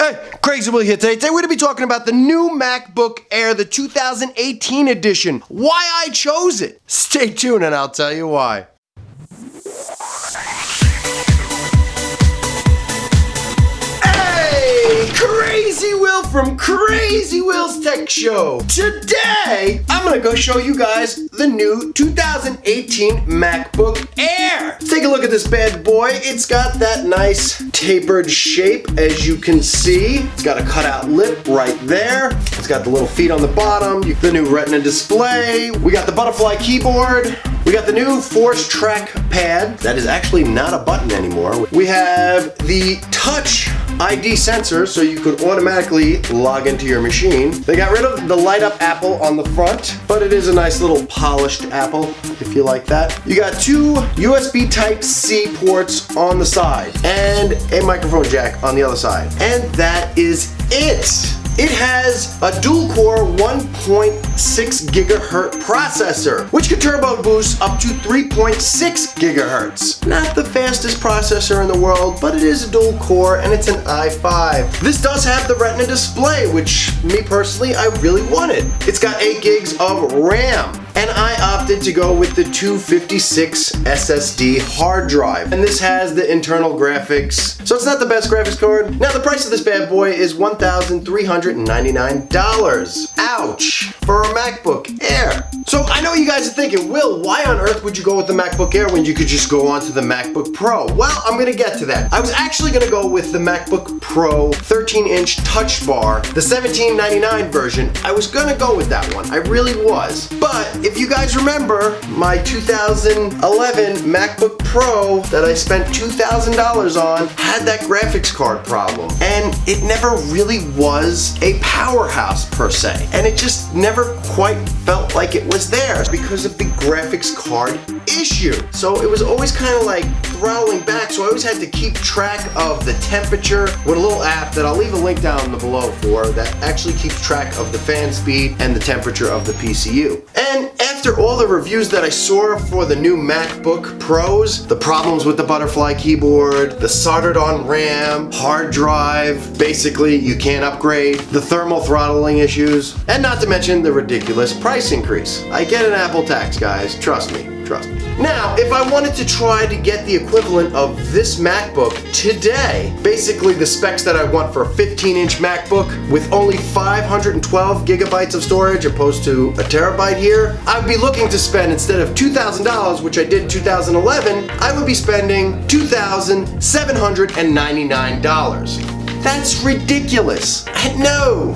Hey, Crazy Will here today. Today we're going to be talking about the new MacBook Air, the 2018 edition. Why I chose it. Stay tuned and I'll tell you why. Hey, Crazy Will from Crazy Will's Tech Show. Today, I'm going to go show you guys the new 2018 MacBook Air. Let's take a look at this bad boy. It's got that nice tapered shape, as you can see. It's got a cutout lip right there. It's got the little feet on the bottom, the new Retina display. We got the butterfly keyboard. We got the new Force Track Pad. That is actually not a button anymore. We have the Touch ID sensor, so you could automatically log into your machine. They got rid of the light up Apple on the front, but it is a nice little polished Apple, if you like that. You got two USB Type-C ports on the side, and a microphone jack on the other side. And that is it. It has a dual-core 1.6 gigahertz processor, which can turbo boost up to 3.6 gigahertz. Not the fastest processor in the world, but it is a dual-core and it's an i5. This does have the Retina display, which me personally, I really wanted. It's got 8 gigs of RAM. And I opted to go with the 256 SSD hard drive. And this has the internal graphics, so it's not the best graphics card. Now the price of this bad boy is $1,399. Ouch, for a MacBook Air. So I know you guys are thinking, Will, why on earth would you go with the MacBook Air when you could just go on to the MacBook Pro? Well, I'm gonna get to that. I was actually gonna go with the MacBook Pro 13-inch Touch Bar, the $1,799 version. I was gonna go with that one, I really was. But if you guys remember, my 2011 MacBook Pro that I spent $2,000 on had that graphics card problem. And it never really was a powerhouse per se. And it just never quite felt like it was there because of the graphics card issue. So it was always kind of like throttling back, so I always had to keep track of the temperature with a little app that I'll leave a link down below for that actually keeps track of the fan speed and the temperature of the PCU. And after all the reviews that I saw for the new MacBook Pros, the problems with the butterfly keyboard, the soldered on RAM, hard drive, basically you can't upgrade, the thermal throttling issues, and not to mention the ridiculous price increase. I get an Apple tax, guys, trust me. Now, if I wanted to try to get the equivalent of this MacBook today, basically the specs that I want for a 15-inch MacBook with only 512 gigabytes of storage opposed to a terabyte here, I would be looking to spend, instead of $2,000, which I did in 2011, I would be spending $2,799. That's ridiculous. No.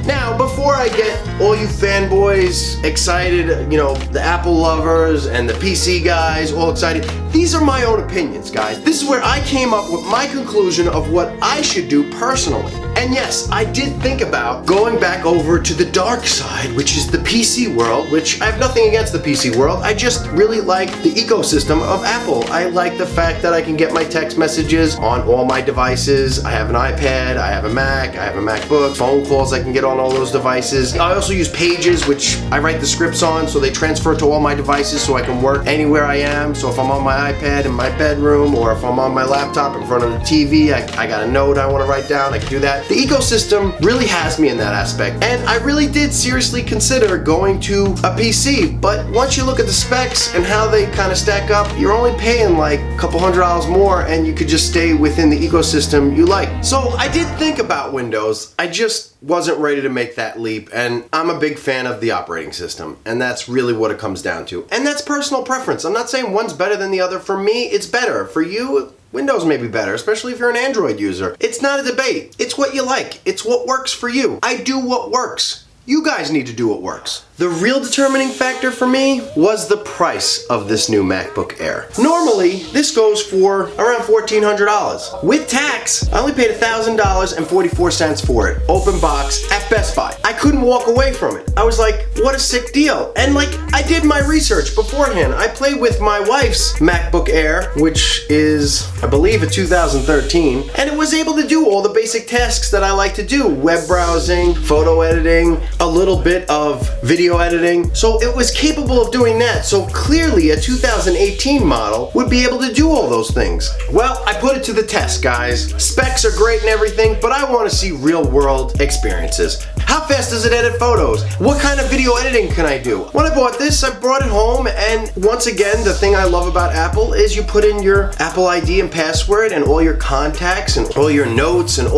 Now, before I get all you fanboys excited, you know, the Apple lovers and the PC guys all excited, these are my own opinions, guys. This is where I came up with my conclusion of what I should do personally. And yes, I did think about going back over to the dark side, which is the PC world, which I have nothing against the PC world. I just really like the ecosystem of Apple. I like the fact that I can get my text messages on all my devices. I have an iPad, I have a Mac, I have a MacBook, phone calls I can get on all those devices. I also use Pages, which I write the scripts on, so they transfer to all my devices so I can work anywhere I am. So if I'm on my iPad in my bedroom, or if I'm on my laptop in front of the TV, I got a note I want to write down, I can do that. The ecosystem really has me in that aspect, and I really did seriously consider going to a PC, but once you look at the specs and how they kind of stack up, you're only paying like a couple $100 more and you could just stay within the ecosystem you like. So I did think about Windows, I just wasn't ready to make that leap, and I'm a big fan of the operating system, and that's really what it comes down to. And that's personal preference. I'm not saying one's better than the other. For me, it's better. For you, Windows may be better, especially if you're an Android user. It's not a debate. It's what you like. It's what works for you. I do what works. You guys need to do what works. The real determining factor for me was the price of this new MacBook Air. Normally, this goes for around $1,400. With tax, I only paid $1,000.44 for it, open box, at Best Buy. I couldn't walk away from it. I was like, what a sick deal. And like, I did my research beforehand. I played with my wife's MacBook Air, which is, I believe, a 2013, and it was able to do all the basic tasks that I like to do. Web browsing, photo editing, a little bit of video editing. So it was capable of doing that. So clearly a 2018 model would be able to do all those things. Well, I put it to the test, guys. Specs are great and everything, but I want to see real world experiences. How fast does it edit photos? What kind of video editing can I do? When I bought this, I brought it home, and once again, the thing I love about Apple is you put in your Apple ID and password and all your contacts and all your notes and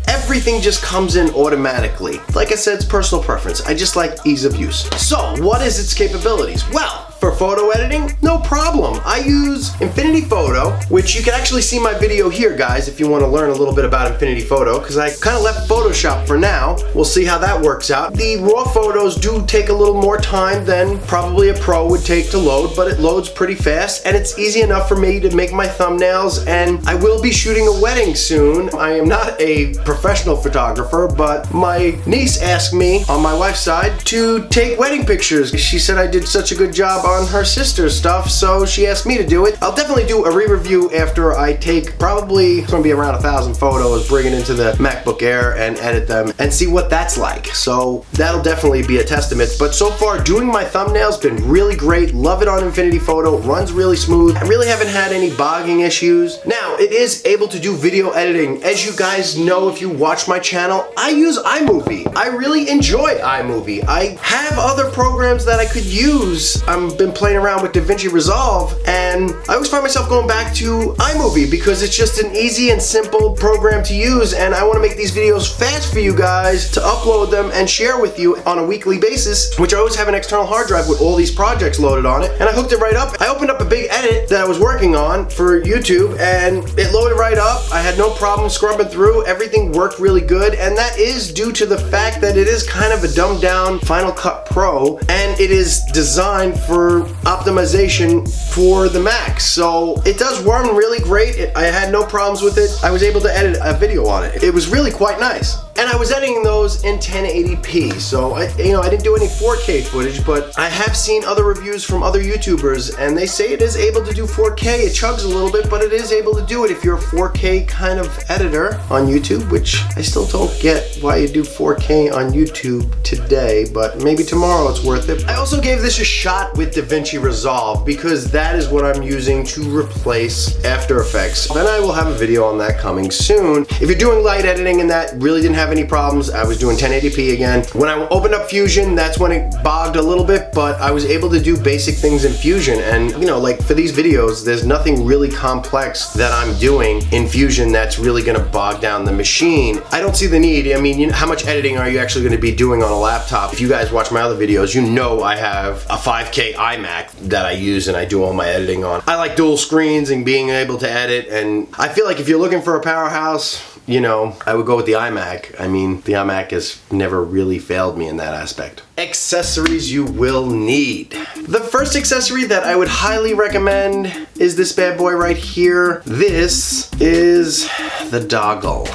everything just comes in automatically. Like I said, it's personal preference. I just like ease of use. So, what is its capabilities? Well, for photo editing, no problem. I use Infinity Photo, which you can actually see my video here, guys, if you want to learn a little bit about Infinity Photo, because I kind of left Photoshop for now. We'll see how that works out. The raw photos do take a little more time than probably a Pro would take to load, but it loads pretty fast, and it's easy enough for me to make my thumbnails, and I will be shooting a wedding soon. I am not a professional photographer, but my niece asked me, on my wife's side, to take wedding pictures. She said I did such a good job on her sister's stuff, so she asked me to do it. I'll definitely do a re-review after I take probably, it's gonna be around 1,000 photos, bring it into the MacBook Air and edit them and see what that's like. So that'll definitely be a testament. But so far, doing my thumbnails been really great. Love it on Infinity Photo, runs really smooth. I really haven't had any bogging issues. Now, it is able to do video editing. As you guys know, if you watch my channel, I use iMovie. I really enjoy iMovie. I have other programs that I could use. I've been playing around with DaVinci Resolve, and I always find myself going back to iMovie because it's just an easy and simple program to use, and I want to make these videos fast for you guys to upload them and share with you on a weekly basis, which I always have an external hard drive with all these projects loaded on it, and I hooked it right up. I opened up a big edit that I was working on for YouTube, and it loaded right up. I had no problem scrubbing through. Everything worked really good, and that is due to the fact that it is kind of a dumbed down Final Cut Pro, and it is designed for optimization for the Mac. So it does run really great. I had no problems with it. I was able to edit a video on it. It was really quite nice. And I was editing those in 1080p, so I didn't do any 4K footage, but I have seen other reviews from other YouTubers, and they say it is able to do 4K. It chugs a little bit, but it is able to do it if you're a 4K kind of editor on YouTube, which I still don't get why you do 4K on YouTube today, but maybe tomorrow it's worth it. I also gave this a shot with DaVinci Resolve because that is what I'm using to replace After Effects. Then I will have a video on that coming soon. If you're doing light editing and that really didn't have any problems, I was doing 1080p again. When I opened up Fusion, that's when it bogged a little bit, but I was able to do basic things in Fusion, and like for these videos, there's nothing really complex that I'm doing in Fusion that's really gonna bog down the machine. I don't see the need. I mean, how much editing are you actually gonna be doing on a laptop? If you guys watch my other videos, you know I have a 5K iMac that I use and I do all my editing on. I like dual screens and being able to edit, and I feel like if you're looking for a powerhouse, I would go with the iMac. I mean, the iMac has never really failed me in that aspect. Accessories you will need. The first accessory that I would highly recommend is this bad boy right here. This is the dongle.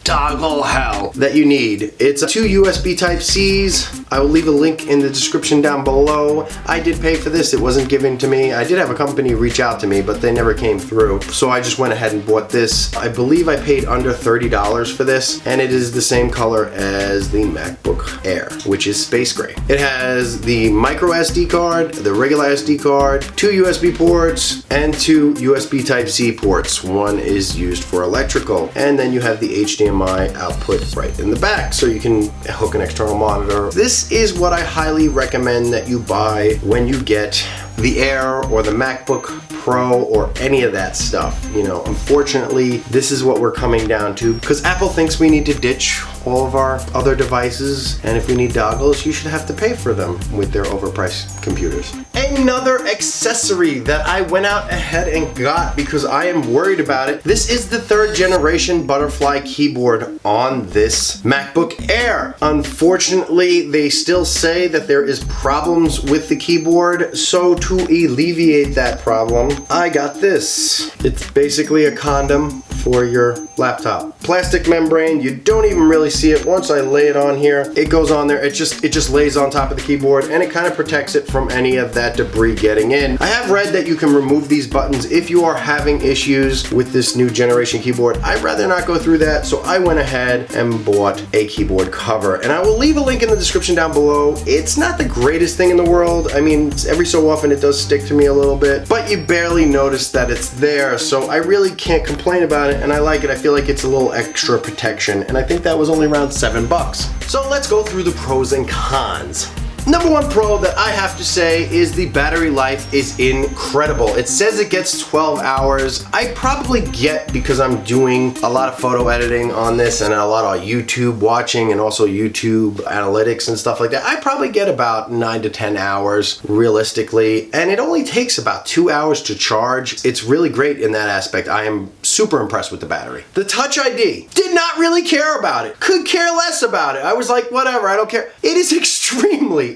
Doggle hell that you need. It's two USB Type-Cs. I will leave a link in the description down below. I did pay for this. It wasn't given to me. I did have a company reach out to me, but they never came through. So I just went ahead and bought this. I believe I paid under $30 for this, and it is the same color as the MacBook Air, which is space gray. It has the micro SD card, the regular SD card, two USB ports, and two USB Type-C ports. One is used for electrical, and then you have the HDMI output right in the back, so you can hook an external monitor. This is what I highly recommend that you buy when you get the Air or the MacBook Pro or any of that stuff. Unfortunately, this is what we're coming down to because Apple thinks we need to ditch all of our other devices, and if we need dongles, you should have to pay for them with their overpriced computers. Another accessory that I went out ahead and got because I am worried about it. This is the 3rd generation butterfly keyboard on this MacBook Air. Unfortunately, they still say that there is problems with the keyboard, so to alleviate that problem, I got this. It's basically a condom for your laptop. Plastic membrane, you don't even really see it. Once I lay it on here, it goes on there. It just lays on top of the keyboard, and it kind of protects it from any of that debris getting in. I have read that you can remove these buttons if you are having issues with this new generation keyboard. I'd rather not go through that, so I went ahead and bought a keyboard cover, and I will leave a link in the description down below. It's not the greatest thing in the world. I mean, every so often it does stick to me a little bit, but you barely notice that it's there, so I really can't complain about it, and I like it. I feel like it's a little extra protection, and I think that was only around $7. So let's go through the pros and cons. Number one pro that I have to say is the battery life is incredible. It says it gets 12 hours. I probably get, because I'm doing a lot of photo editing on this and a lot of YouTube watching and also YouTube analytics and stuff like that, I probably get about 9 to 10 hours realistically, and it only takes about 2 hours to charge. It's really great in that aspect. I am super impressed with the battery. The Touch ID, did not really care about it. Could care less about it. I was like, whatever, I don't care. It is extremely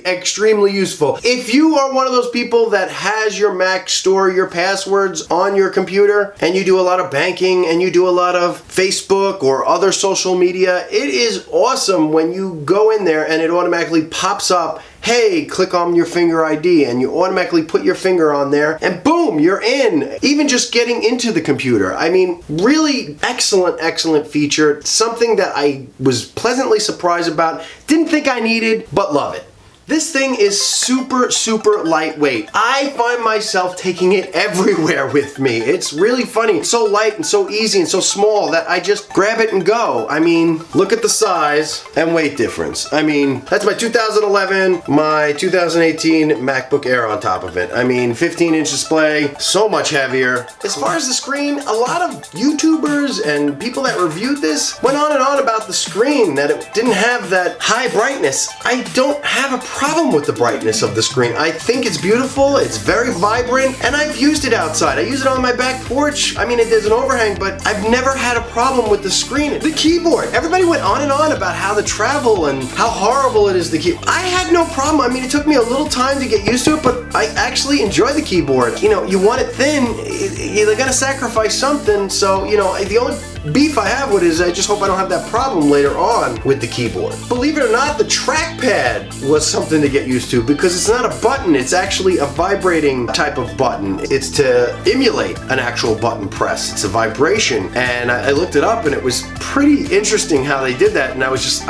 useful. If you are one of those people that has your Mac store your passwords on your computer, and you do a lot of banking and you do a lot of Facebook or other social media, it is awesome when you go in there and it automatically pops up, hey, click on your finger ID, and you automatically put your finger on there, and boom, you're in. Even just getting into the computer. I mean, really excellent feature. Something that I was pleasantly surprised about. Didn't think I needed, but love it. This thing is super lightweight. I find myself taking it everywhere with me. It's really funny. It's so light and so easy and so small that I just grab it and go. I mean, look at the size and weight difference. I mean, that's my 2011, my 2018 MacBook Air on top of it. I mean, 15-inch display, so much heavier. As far as the screen, a lot of YouTubers and people that reviewed this went on and on about the screen, that it didn't have that high brightness. I don't have a problem with the brightness of the screen. I think it's beautiful, it's very vibrant, and I've used it outside. I use it on my back porch. I mean, there's an overhang, but I've never had a problem with the screen. The keyboard, everybody went on and on about how the travel and how horrible it is, the keyboard. I had no problem. I mean, it took me a little time to get used to it, but I actually enjoy the keyboard. You know, you want it thin, you gotta sacrifice something, so, you know, the only beef I have with it is I just hope I don't have that problem later on with the keyboard. Believe it or not, the trackpad was something to get used to, because it's not a button, it's actually a vibrating type of button. It's to emulate an actual button press. It's a vibration, and I looked it up, and it was pretty interesting how they did that, and I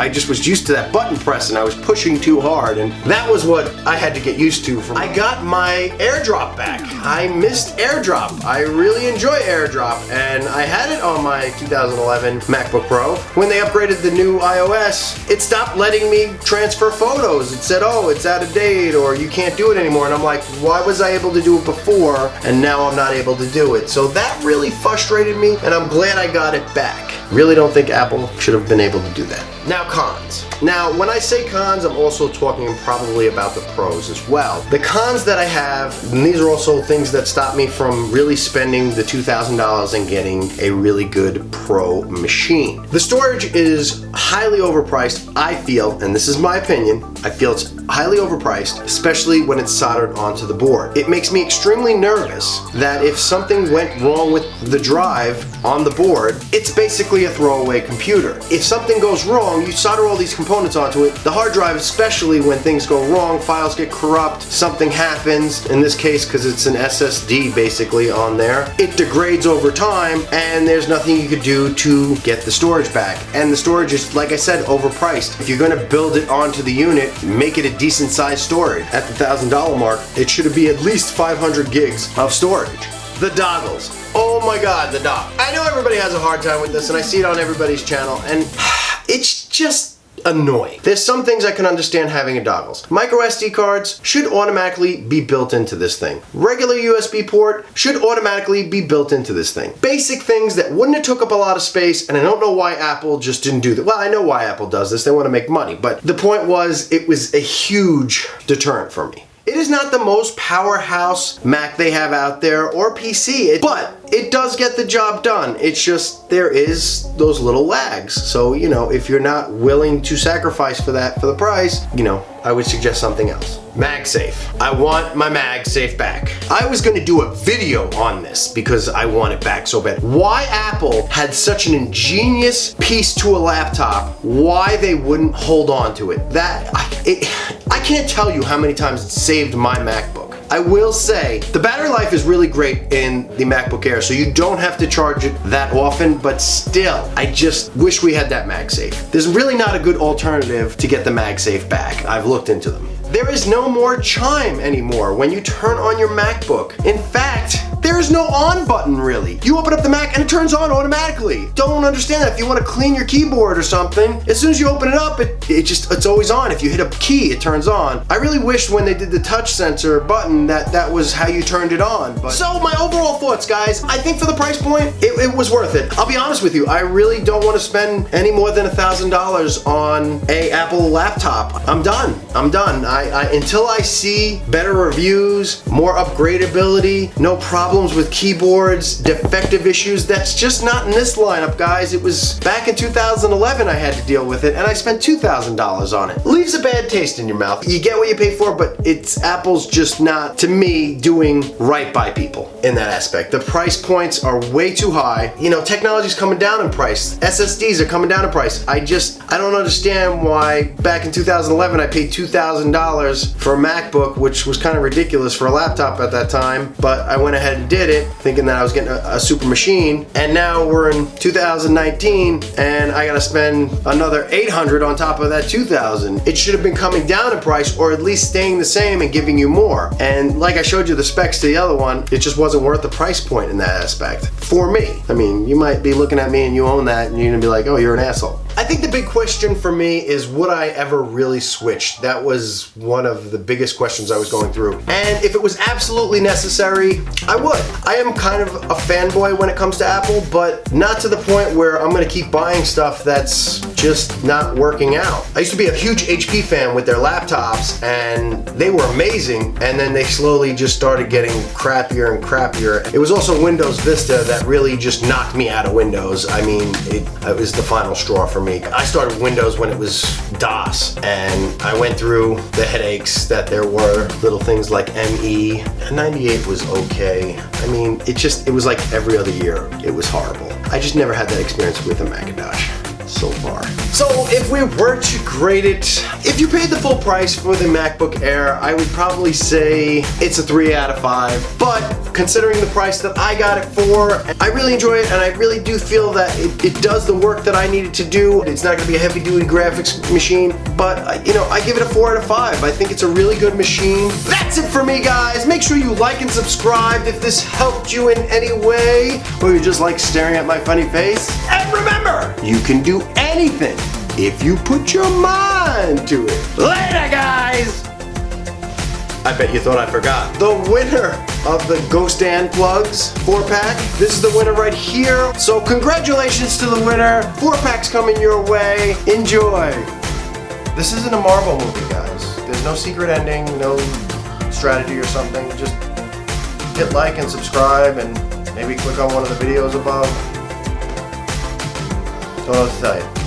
just was used to that button press, and I was pushing too hard, and that was what I had to get used to. I got my AirDrop back. I missed AirDrop. I really enjoy AirDrop, and I had it on my 2011 MacBook Pro. When they upgraded the new iOS, it stopped letting me transfer photos. It said, oh, it's out of date, or you can't do it anymore. And I'm like, why was I able to do it before and now I'm not able to do it? So that really frustrated me, and I'm glad I got it back. Really don't think Apple should have been able to do that. Now, cons. Now, when I say cons, I'm also talking probably about the pros as well. The cons that I have, and these are also things that stop me from really spending the $2,000 and getting a really good pro machine. The storage is highly overpriced, I feel, and this is my opinion. I feel it's highly overpriced, especially when it's soldered onto the board. It makes me extremely nervous that if something went wrong with the drive on the board, it's basically a throwaway computer. If something goes wrong, you solder all these components onto it. The hard drive, especially when things go wrong, files get corrupt, something happens, in this case because it's an SSD basically on there, it degrades over time, and there's nothing you could do to get the storage back. And the storage is, like I said, overpriced. If you're going to build it onto the unit, make it a decent sized storage. At the $1,000 mark, it should be at least 500 gigs of storage. The dongles. Oh my god, the dock. I know everybody has a hard time with this, and I see it on everybody's channel, and it's just annoying. There's some things I can understand having in dongles. Micro SD cards should automatically be built into this thing. Regular USB port should automatically be built into this thing. Basic things that wouldn't have took up a lot of space, and I don't know why Apple just didn't do that. Well, I know why Apple does this. They want to make money, but the point was, it was a huge deterrent for me. It is not the most powerhouse Mac they have out there, or PC, but it does get the job done. It's just there is those little lags. So, you know, if you're not willing to sacrifice for that for the price, you know, I would suggest something else. MagSafe. I want my MagSafe back. I was gonna do a video on this because I want it back so bad. Why Apple had such an ingenious piece to a laptop, why they wouldn't hold on to it. I can't tell you how many times it saved my MacBook. I will say, the battery life is really great in the MacBook Air, so you don't have to charge it that often, but still, I just wish we had that MagSafe. There's really not a good alternative to get the MagSafe back. I've looked into them. There is no more chime anymore when you turn on your MacBook. In fact, there is no on button really. You open up the Mac and it turns on automatically. Don't understand that. If you want to clean your keyboard or something, as soon as you open it up, it's always on. If you hit a key, it turns on. I really wish when they did the touch sensor button that was how you turned it on. But so my overall thoughts, guys, I think for the price point, it was worth it. I'll be honest with you, I really don't want to spend any more than $1,000 on a Apple laptop. I'm done. Until I see better reviews, more upgradability, no problems with keyboards, defective issues, that's just not in this lineup, guys. It was back in 2011 I had to deal with it, and I spent $2,000 on it. Leaves a bad taste in your mouth. You get what you pay for, but Apple's just not, to me, doing right by people in that aspect. The price points are way too high. You know, technology's coming down in price. SSDs are coming down in price. I don't understand why back in 2011 I paid $2,000 for a MacBook, which was kind of ridiculous for a laptop at that time, but I went ahead and did it thinking that I was getting a super machine, and now we're in 2019 and I gotta spend another $800 on top of that $2,000. It should have been coming down in price, or at least staying the same and giving you more. And like I showed you the specs to the other one, it just wasn't worth the price point in that aspect for me. I mean, you might be looking at me and you own that and you're gonna be like, oh, you're an asshole. I think the big question for me is, would I ever really switch? That was one of the biggest questions I was going through. And if it was absolutely necessary, I would. I am kind of a fanboy when it comes to Apple, but not to the point where I'm gonna keep buying stuff that's just not working out. I used to be a huge HP fan with their laptops, and they were amazing, and then they slowly just started getting crappier and crappier. It was also Windows Vista that really just knocked me out of Windows. I mean, it was the final straw for me. I started Windows when it was DOS, and I went through the headaches that there were, little things like ME. 98 was okay. I mean, it was like every other year. It was horrible. I just never had that experience with a Macintosh so far. So if we were to grade it, if you paid the full price for the MacBook Air, I would probably say it's a 3 out of 5. But considering the price that I got it for, I really enjoy it, and I really do feel that it does the work that I needed to do. It's not gonna be a heavy duty graphics machine, but you know, I give it a 4 out of 5. I think it's a really good machine. That's it for me, guys. Make sure you like and subscribe if this helped you in any way, or you just like staring at my funny face. And remember, you can do anything if you put your mind to it. Later, guys! I bet you thought I forgot. The winner of the Go Stand Plugs 4-pack. This is the winner right here. So congratulations to the winner. 4-packs coming your way. Enjoy. This isn't a Marvel movie, guys. There's no secret ending, no strategy or something. Just hit like and subscribe, and maybe click on one of the videos above. Don't know what to tell you.